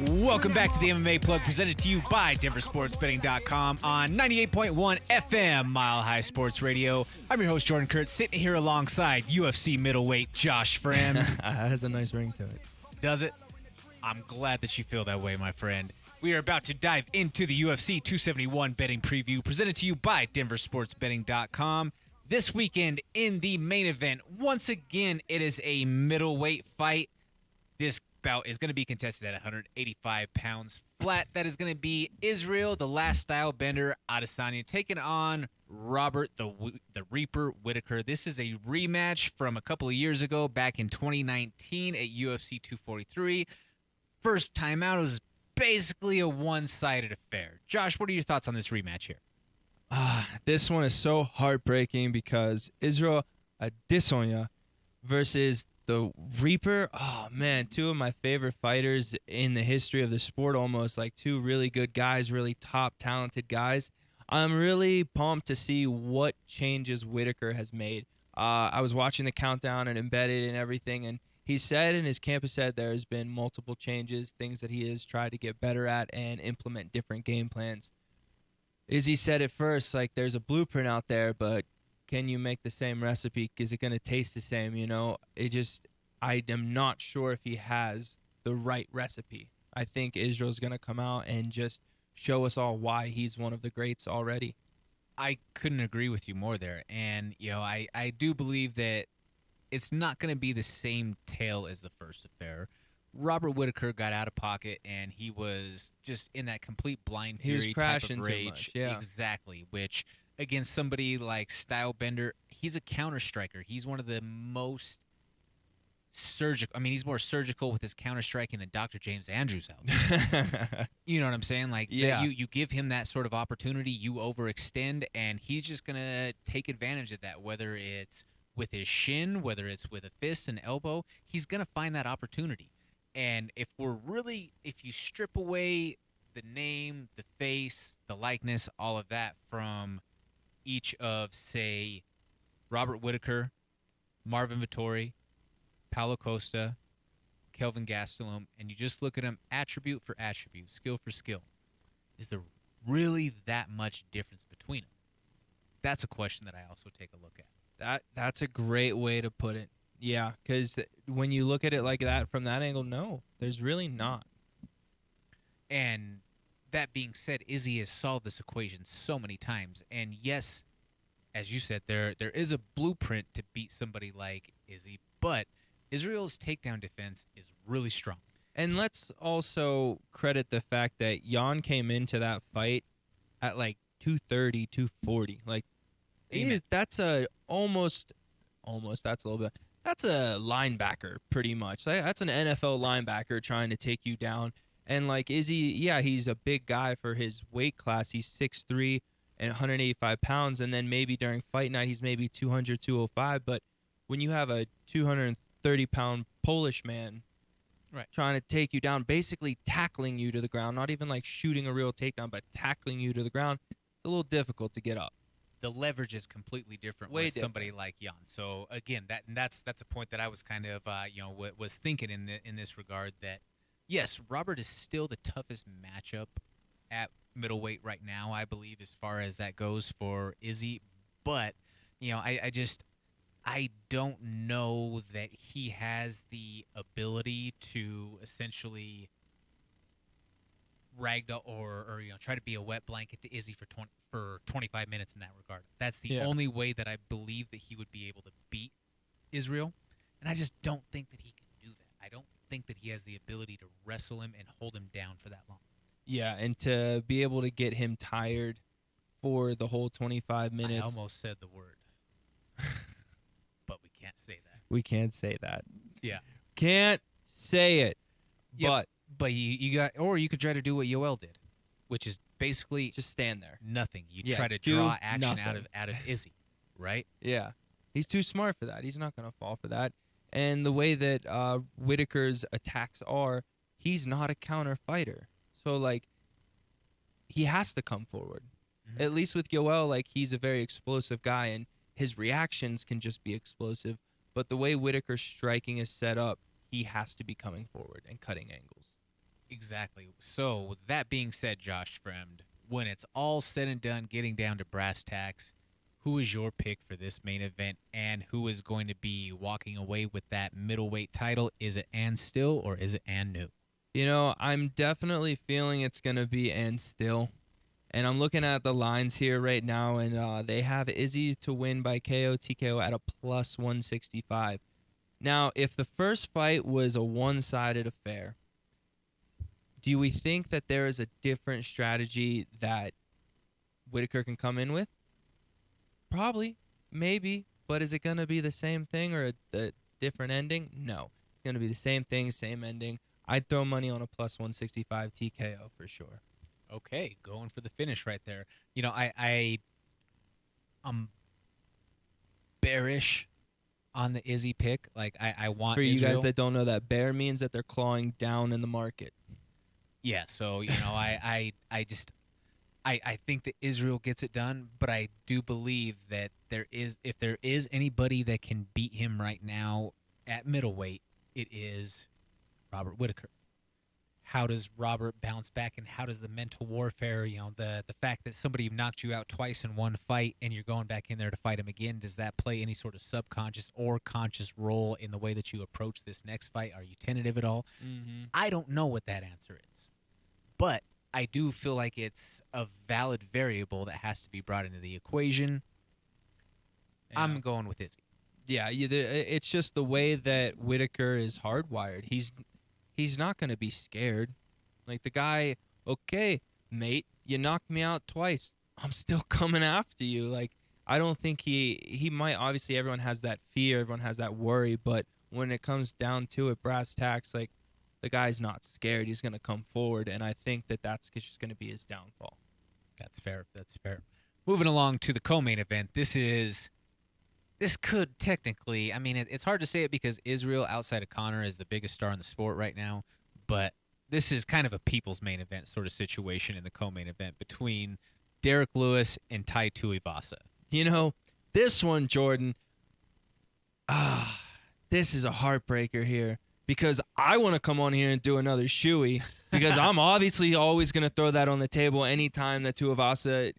Welcome back to the MMA Plug, presented to you by DenverSportsBetting.com on 98.1 FM Mile High Sports Radio. I'm your host, Jordan Kurtz, sitting here alongside UFC middleweight Josh Friend. That has a nice ring to it. Does it? I'm glad that you feel that way, my friend. We are about to dive into the UFC 271 betting preview, presented to you by DenverSportsBetting.com. This weekend in the main event, once again, it is a middleweight fight. This bout is going to be contested at 185 pounds flat. That is going to be Israel, the last style bender, Adesanya, taking on Robert the Reaper Whittaker. This is a rematch from a couple of years ago, back in 2019 at UFC 243. First time out, it was basically a one-sided affair. Josh, what are your thoughts on this rematch here? This one is so heartbreaking because Israel Adesanya versus the Reaper. Oh, man, two of my favorite fighters in the history of the sport, almost like two really good guys, really top talented guys. I'm really pumped to see what changes Whittaker has made. I was watching the countdown and embedded and everything, and he said, and his camp has said, there has been multiple changes, things that he has tried to get better at and implement different game plans. Izzy said it first, like there's a blueprint out there, but can you make the same recipe? Is it going to taste the same? You know, I am not sure if he has the right recipe. I think Israel's going to come out and just show us all why he's one of the greats already. I couldn't agree with you more there. And, you know, I do believe that it's not going to be the same tale as the first affair. Robert Whittaker got out of pocket, and he was just in that complete blind fury He was crashing type of rage. too much, yeah. Exactly, which against somebody like Stylebender, he's a counter striker. He's one of the most surgical. I mean, he's more surgical with his counter striking than Dr. James Andrews out there. You know what I'm saying? Like, yeah. You give him that sort of opportunity, you overextend, and he's just going to take advantage of that, whether it's with his shin, whether it's with a fist, an elbow. He's going to find that opportunity. And if you strip away the name, the face, the likeness, all of that from each of, say, Robert Whittaker, Marvin Vettori, Paulo Costa, Kelvin Gastelum, and you just look at them attribute for attribute, skill for skill, is there really that much difference between them? That's a question that I also take a look at. That's a great way to put it. Yeah, because when you look at it like that from that angle, no, there's really not. And that being said, Izzy has solved this equation so many times. And yes, as you said, there is a blueprint to beat somebody like Izzy, but Israel's takedown defense is really strong. And let's also credit the fact that Jan came into that fight at like 230, 240. Like, that's a almost that's a little bit. That's a linebacker, pretty much. That's an NFL linebacker trying to take you down. And like Izzy, yeah, he's a big guy for his weight class. He's 6'3" and 185 pounds. And then maybe during fight night, he's maybe 200, 205. But when you have a 230-pound Polish man trying to take you down, basically tackling you to the ground, not even like shooting a real takedown, but tackling you to the ground, it's a little difficult to get up. The leverage is completely different with somebody like Jan. So again, that's a point that I was kind of was thinking in this regard, that yes, Robert is still the toughest matchup at middleweight right now, I believe, as far as that goes for Izzy. But I don't know that he has the ability to essentially ragdoll or try to be a wet blanket to Izzy for 25 minutes in that regard. That's the only way that I believe that he would be able to beat Israel, and I just don't think that he can do that. I don't think that he has the ability to wrestle him and hold him down for that long. Yeah, and to be able to get him tired for the whole 25 minutes. I almost said the word, but we can't say that. We can't say that. Yeah. Can't say it. Yep. But you could try to do what Yoel did, which is basically just stand there. Nothing. You try to draw action out of Izzy, right? Yeah. He's too smart for that. He's not going to fall for that. And the way that Whittaker's attacks are, he's not a counter fighter. So, like, he has to come forward. Mm-hmm. At least with Yoel, like, he's a very explosive guy, and his reactions can just be explosive. But the way Whittaker's striking is set up, he has to be coming forward and cutting angles. Exactly. So, with that being said, Josh, friend, when it's all said and done, getting down to brass tacks, who is your pick for this main event, and who is going to be walking away with that middleweight title? Is it Ann Still or is it Ann New? I'm definitely feeling it's going to be and still. And I'm looking at the lines here right now, and they have Izzy to win by KO TKO at a plus 165. Now, if the first fight was a one-sided affair, do we think that there is a different strategy that Whittaker can come in with? Probably, maybe, but is it going to be the same thing or a different ending? No. It's going to be the same thing, same ending. I'd throw money on a plus 165 TKO for sure. Okay, going for the finish right there. I'm bearish on the Izzy pick. Like I want For you Israel. guys that don't know, that bear means that they're clawing down in the market. Yeah, so I think that Israel gets it done, but I do believe that if there is anybody that can beat him right now at middleweight, it is Robert Whittaker. How does Robert bounce back, and how does the mental warfare, the fact that somebody knocked you out twice in one fight and you're going back in there to fight him again, does that play any sort of subconscious or conscious role in the way that you approach this next fight? Are you tentative at all? Mm-hmm. I don't know what that answer is, but I do feel like it's a valid variable that has to be brought into the equation. Yeah. I'm going with Izzy. Yeah, it's just the way that Whittaker is hardwired. He's not going to be scared. Like the guy, okay, mate, you knocked me out twice. I'm still coming after you. Like I don't think he might. Obviously, everyone has that fear, everyone has that worry, but when it comes down to it, brass tacks, like the guy's not scared. He's going to come forward, and I think that that's just going to be his downfall. That's fair. That's fair. Moving along to the co-main event. This could technically, I mean, it's hard to say it because Israel, outside of Connor, is the biggest star in the sport right now. But this is kind of a people's main event sort of situation in the co-main event between Derrick Lewis and Tai Tuivasa. This one, Jordan, this is a heartbreaker here because I want to come on here and do another shoey because I'm obviously always going to throw that on the table anytime that Tuivasa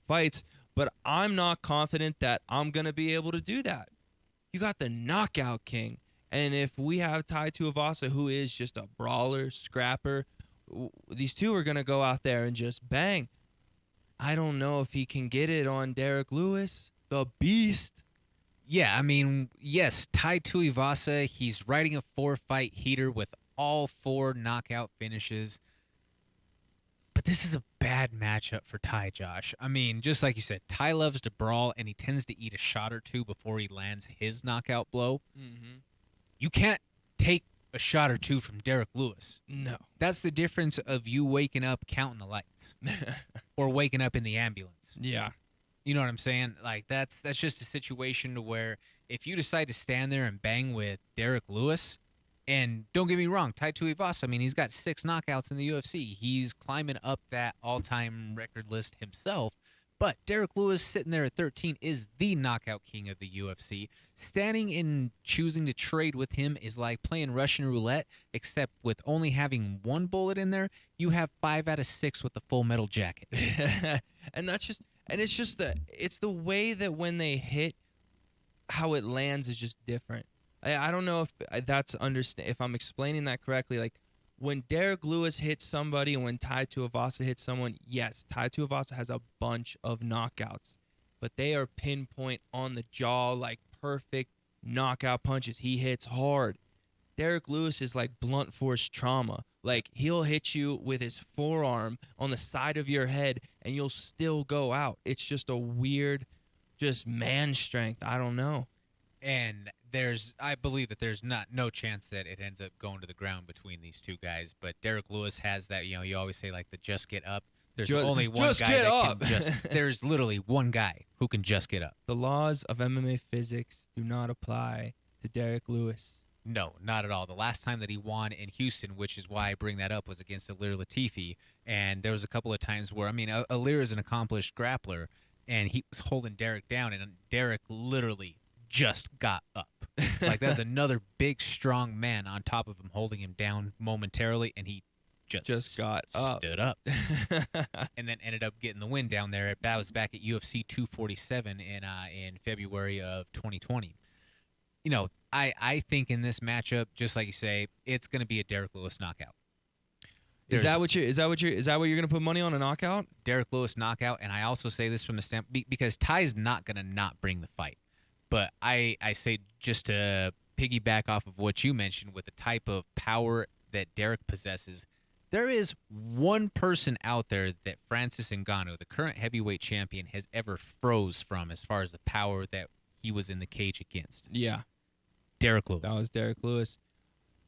fights, but I'm not confident that I'm going to be able to do that. You got the knockout king, and if we have Tai Tuivasa, who is just a brawler, scrapper, these two are going to go out there and just bang. I don't know if he can get it on Derrick Lewis, the beast. Yeah, I mean, yes, Tai Tuivasa, he's riding a 4-fight heater with all 4 knockout finishes. But this is a bad matchup for Tai, Josh. I mean, just like you said, Tai loves to brawl, and he tends to eat a shot or two before he lands his knockout blow. Mm-hmm. You can't take a shot or two from Derrick Lewis. No. That's the difference of you waking up counting the lights or waking up in the ambulance. Yeah. You know what I'm saying? Like that's just a situation to where if you decide to stand there and bang with Derrick Lewis, and don't get me wrong, Tai Tuivasa, I mean, he's got 6 knockouts in the UFC. He's climbing up that all-time record list himself. But Derrick Lewis sitting there at 13 is the knockout king of the UFC. Standing and choosing to trade with him is like playing Russian roulette, except with only having 1 bullet in there, you have 5 out of 6 with the full metal jacket. It's the way that when they hit, how it lands is just different. I don't know if that's if I'm explaining that correctly. Like when Derrick Lewis hits somebody and when Tai Tuivasa hits someone, yes, Tai Tuivasa has a bunch of knockouts, but they are pinpoint on the jaw, like perfect knockout punches. He hits hard. Derrick Lewis is like blunt force trauma. Like he'll hit you with his forearm on the side of your head and you'll still go out. It's just a weird, just man strength. I don't know. And I believe that there's no chance that it ends up going to the ground between these two guys. But Derrick Lewis has that, you always say like the just get up. There's only one guy that can there's literally one guy who can just get up. The laws of MMA physics do not apply to Derrick Lewis. No, not at all. The last time that he won in Houston, which is why I bring that up, was against Ilir Latifi. And there was a couple of times where, I mean, Ilir is an accomplished grappler, and he was holding Derrick down, and Derrick literally just got up. Like, that's another big, strong man on top of him, holding him down momentarily, and he just got up. stood up, and then ended up getting the win down there. That was back at UFC 247 in February of 2020. I think in this matchup, just like you say, it's going to be a Derrick Lewis knockout. Is that what you're gonna put money on, a knockout? Derrick Lewis knockout, and I also say this from the standpoint because Ty's not going to not bring the fight. But I say, just to piggyback off of what you mentioned with the type of power that Derrick possesses, there is one person out there that Francis Ngannou, the current heavyweight champion, has ever froze from as far as the power that he was in the cage against. Yeah. Derrick Lewis. That was Derrick Lewis.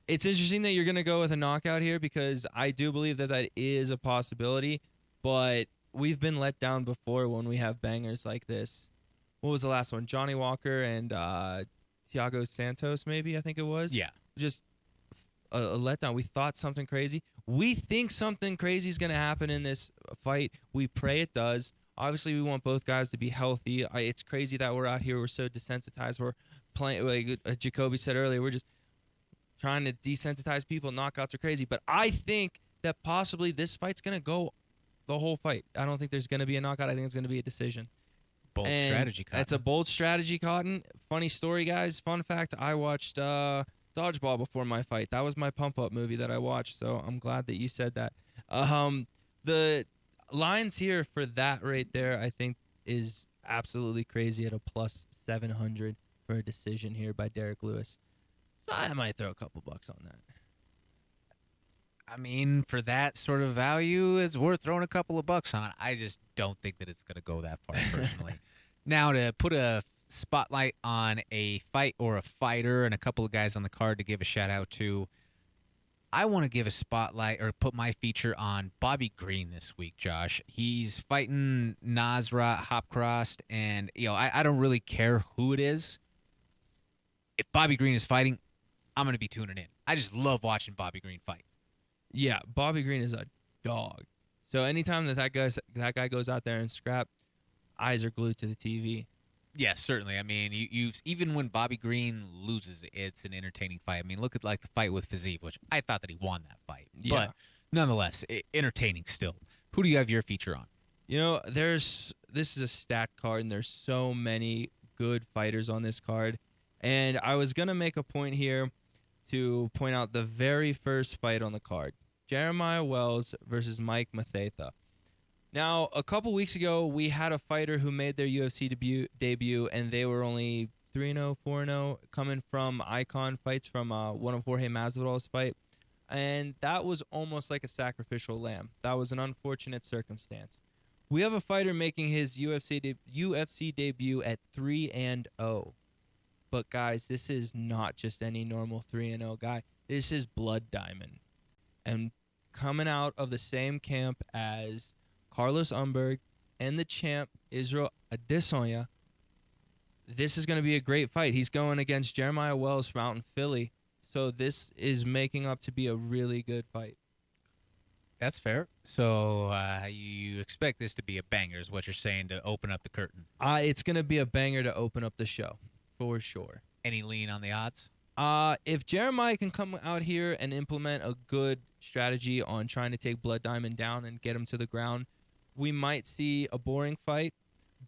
It's interesting that you're going to go with a knockout here because I do believe that is a possibility, but we've been let down before when we have bangers like this. What was the last one? Johnny Walker and Thiago Santos, maybe, I think it was? Yeah. Just a letdown. We thought something crazy. We think something crazy is going to happen in this fight. We pray it does. Obviously, we want both guys to be healthy. It's crazy that we're out here. We're so desensitized. We're playing, like Jacoby said earlier, we're just trying to desensitize people. Knockouts are crazy. But I think that possibly this fight's going to go the whole fight. I don't think there's going to be a knockout. I think it's going to be a decision. Bold strategy, Cotton. It's a bold strategy, Cotton. Funny story, guys. Fun fact, I watched Dodgeball before my fight. That was my pump-up movie that I watched, so I'm glad that you said that. The lines here for that right there, I think, is absolutely crazy at a plus 700 for a decision here by Derrick Lewis. I might throw a couple bucks on that. I mean, for that sort of value, it's worth throwing a couple of bucks on. I just don't think that it's going to go that far, personally. Now, to put a spotlight on a fight or a fighter and a couple of guys on the card to give a shout-out to, I want to give a spotlight or put my feature on Bobby Green this week, Josh. He's fighting Nasrat Hopcroft, and I don't really care who it is. If Bobby Green is fighting, I'm going to be tuning in. I just love watching Bobby Green fight. Yeah, Bobby Green is a dog. So anytime that guy goes out there and scrap, eyes are glued to the TV. Yeah, certainly. I mean, you even when Bobby Green loses, it's an entertaining fight. I mean, look at like the fight with Fiziev, which I thought that he won that fight. Yeah. But nonetheless, entertaining still. Who do you have your feature on? This is a stacked card, and there's so many good fighters on this card. And I was going to make a point here to point out the very first fight on the card. Jeremiah Wells versus Mike Mathetha. Now, a couple weeks ago, we had a fighter who made their UFC debut, and they were only 3-0, 4-0, coming from icon fights from one of Jorge Masvidal's fight. And that was almost like a sacrificial lamb. That was an unfortunate circumstance. We have a fighter making his UFC debut at 3-0. But, guys, this is not just any normal 3-0 guy. This is Blood Diamond. And coming out of the same camp as Carlos Umberg and the champ, Israel Adesanya, this is going to be a great fight. He's going against Jeremiah Wells from out in Philly. So this is making up to be a really good fight. That's fair. So you expect this to be a banger is what you're saying to open up the curtain. It's going to be a banger to open up the show, for sure. Any lean on the odds? If Jeremiah can come out here and implement a good strategy on trying to take Blood Diamond down and get him to the ground, we might see a boring fight.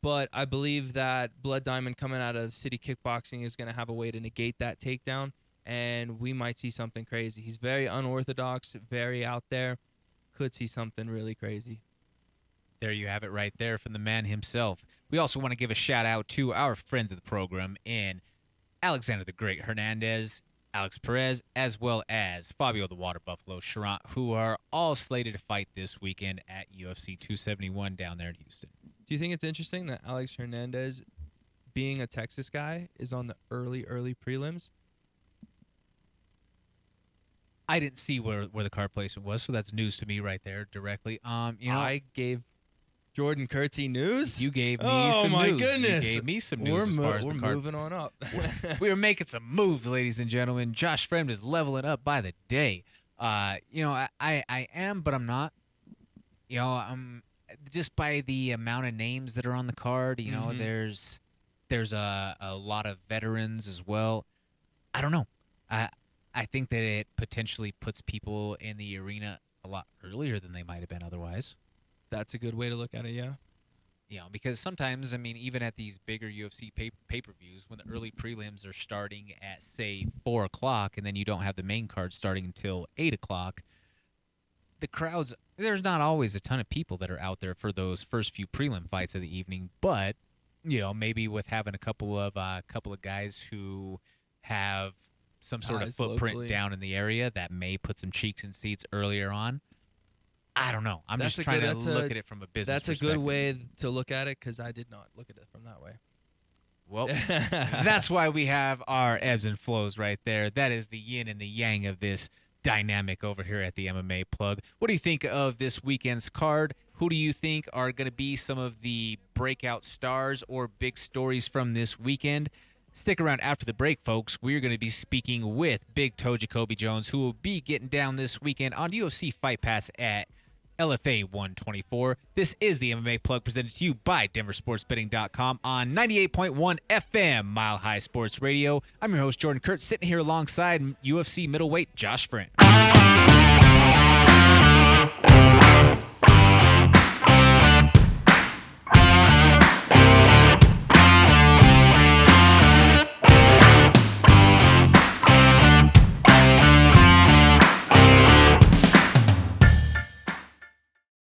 But I believe that Blood Diamond coming out of City Kickboxing is going to have a way to negate that takedown, and we might see something crazy. He's very unorthodox, very out there. Could see something really crazy. There you have it right there from the man himself. We also want to give a shout-out to our friends of the program in Alexander the Great Hernandez, Alex Perez, as well as Fabio the Water Buffalo Charant, who are all slated to fight this weekend at UFC 271 down there in Houston. Do you think it's interesting that Alex Hernandez, being a Texas guy, is on the early prelims? I didn't see where the card placement was, so that's news to me right there directly. I gave Jordan Kurtzy news. You gave me oh some my news. goodness. You gave me some news as far as the card. We're moving on up. We're making some moves, ladies and gentlemen. Josh Fremd is leveling up by the day. I am, but I'm not. I'm just by the amount of names that are on the card. There's a lot of veterans as well. I don't know. I think that it potentially puts people in the arena a lot earlier than they might have been otherwise. That's a good way to look at it, yeah. Because sometimes, I mean, even at these bigger UFC pay-per-views, when the early prelims are starting at, say, 4 o'clock, and then you don't have the main card starting until 8 o'clock, the crowds, there's not always a ton of people that are out there for those first few prelim fights of the evening, but, maybe with having a couple of guys who have some sort of footprint locally down in the area that may put some cheeks in seats earlier on. I don't know. I'm That's just trying to look at it from a business That's perspective. a good way to look at it because I did not look at it from that way. Well, that's why we have our ebbs and flows right there. That is the yin and the yang of this dynamic over here at the MMA Plug. What do you think of this weekend's card? Who do you think are going to be some of the breakout stars or big stories from this weekend? Stick around after the break, folks. We're going to be speaking with Big Toe Jacoby Jones, who will be getting down this weekend on UFC Fight Pass at LFA 124. This is the MMA Plug presented to you by DenverSportsBetting.com on 98.1 FM Mile High Sports Radio. I'm your host, Jordan Kurtz, sitting here alongside UFC middleweight Josh Friend.